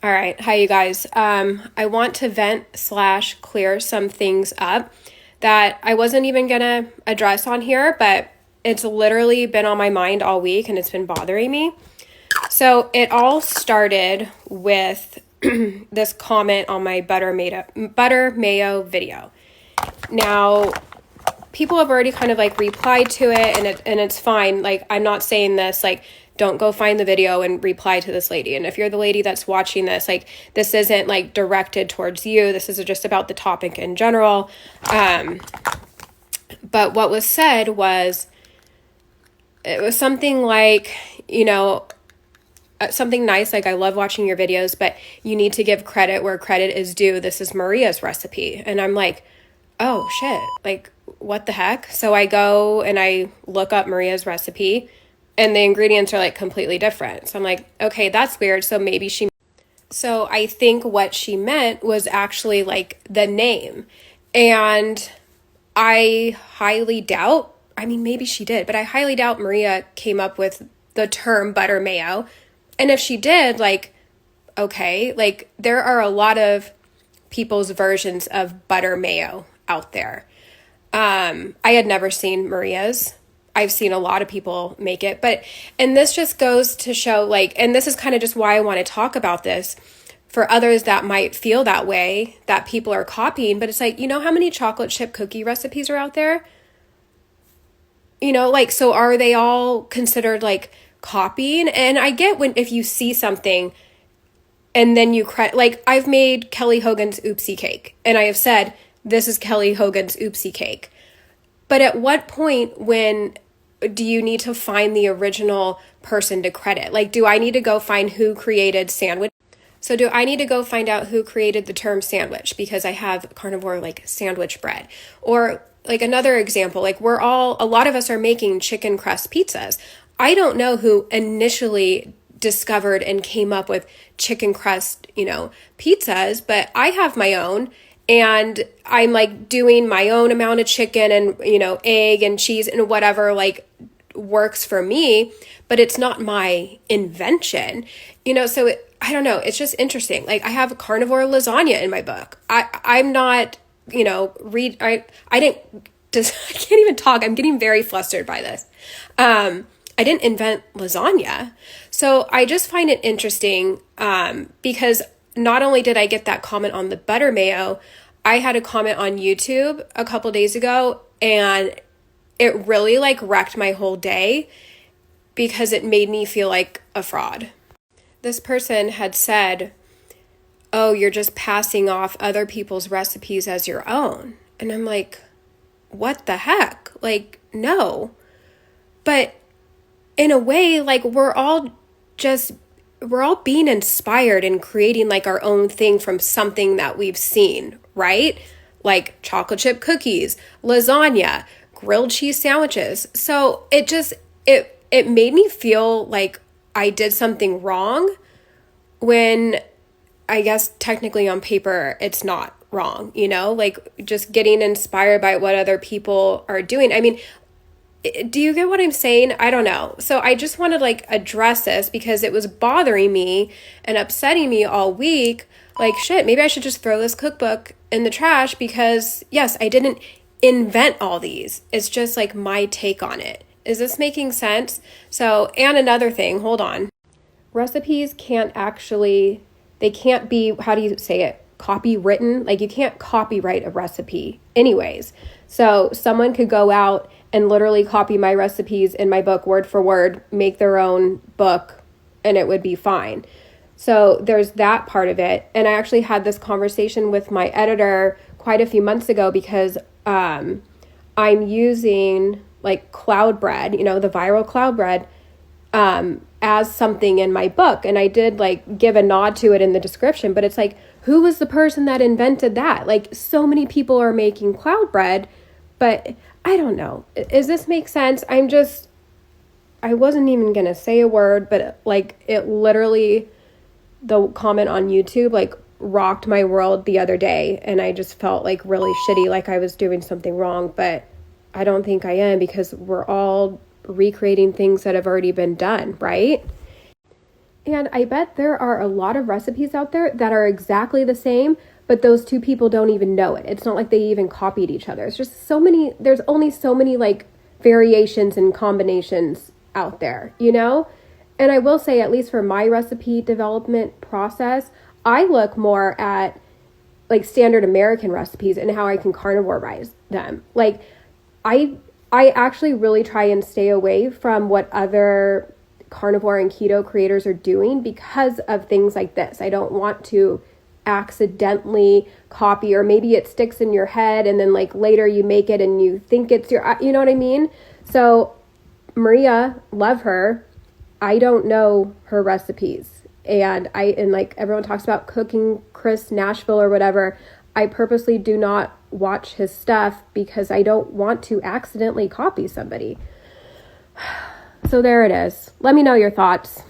All right. Hi, you guys. I want to vent/clear some things up that I wasn't even going to address on here, but it's literally been on my mind all week and it's been bothering me. So it all started with this comment on my butter mayo video. Now, people have already kind of like replied to it, and it's fine. Like, I'm not saying this like don't go find the video and reply to this lady. And if you're the lady that's watching this, like, this isn't like directed towards you. This is just about the topic in general. But what was said was, it was something like, something nice, like, I love watching your videos, but you need to give credit where credit is due. This is Maria's recipe. And I'm like, oh shit, like, what the heck? So I go and I look up Maria's recipe and the ingredients are like completely different. So I'm like, okay, that's weird. So I think what she meant was actually like the name. And I highly doubt, maybe she did, but I highly doubt Maria came up with the term butter mayo. And if she did, like, okay, like, there are a lot of people's versions of butter mayo out there. I had never seen Maria's. I've seen a lot of people make it, and this just goes to show, like, and this is kind of just why I want to talk about this for others that might feel that way, that people are copying, but it's like, how many chocolate chip cookie recipes are out there? Like, so are they all considered like copying? And I get if you see something and then like, I've made Kelly Hogan's oopsie cake and I have said, this is Kelly Hogan's oopsie cake. But at what point when do you need to find the original person to credit? Like, do I need to go find who created sandwich? So do I need to go find out who created the term sandwich because I have carnivore like sandwich bread? Or like another example, like a lot of us are making chicken crust pizzas. I don't know who initially discovered and came up with chicken crust, pizzas, but I have my own. And I'm like doing my own amount of chicken and, egg and cheese and whatever like works for me, but it's not my invention, so I don't know. It's just interesting. Like, I have carnivore lasagna in my book. I'm not, I can't even talk. I'm getting very flustered by this. I didn't invent lasagna. So I just find it interesting because not only did I get that comment on the butter mayo, I had a comment on YouTube a couple days ago, and it really like wrecked my whole day because it made me feel like a fraud. This person had said, oh, you're just passing off other people's recipes as your own. And I'm like, what the heck? Like, no. But in a way, like, we're all being inspired and creating like our own thing from something that we've seen, right? Like chocolate chip cookies, lasagna, grilled cheese sandwiches. So it made me feel like I did something wrong when I guess technically on paper it's not wrong, like just getting inspired by what other people are doing. Do you get what I'm saying? I don't know. So I just want to like address this because it was bothering me and upsetting me all week. Like, shit, maybe I should just throw this cookbook in the trash because, yes, I didn't invent all these. It's just like my take on it. Is this making sense? So, and another thing, hold on. Recipes they can't be, how do you say it? Copywritten? Like, you can't copyright a recipe anyways. So someone could go out and literally copy my recipes in my book word for word, make their own book, and it would be fine. So there's that part of it. And I actually had this conversation with my editor quite a few months ago because I'm using like cloud bread, the viral cloud bread, as something in my book. And I did like give a nod to it in the description, but it's like, who was the person that invented that? Like, so many people are making cloud bread, but I don't know. Does this make sense? I wasn't even going to say a word, but like it literally, the comment on YouTube, like rocked my world the other day. And I just felt like really shitty, like I was doing something wrong, but I don't think I am because we're all recreating things that have already been done, right? And I bet there are a lot of recipes out there that are exactly the same, but those two people don't even know it. It's not like they even copied each other. It's just so many, there's only so many like variations and combinations out there, you know? And I will say, at least for my recipe development process, I look more at like standard American recipes and how I can carnivorize them. Like I actually really try and stay away from what other carnivore and keto creators are doing because of things like this. I don't want to accidentally copy, or maybe it sticks in your head and then like later you make it and you think it's your, you know what I mean? So Maria, love her. I don't know her recipes. And like everyone talks about cooking Chris Nashville or whatever. I purposely do not watch his stuff because I don't want to accidentally copy somebody. So there it is. Let me know your thoughts.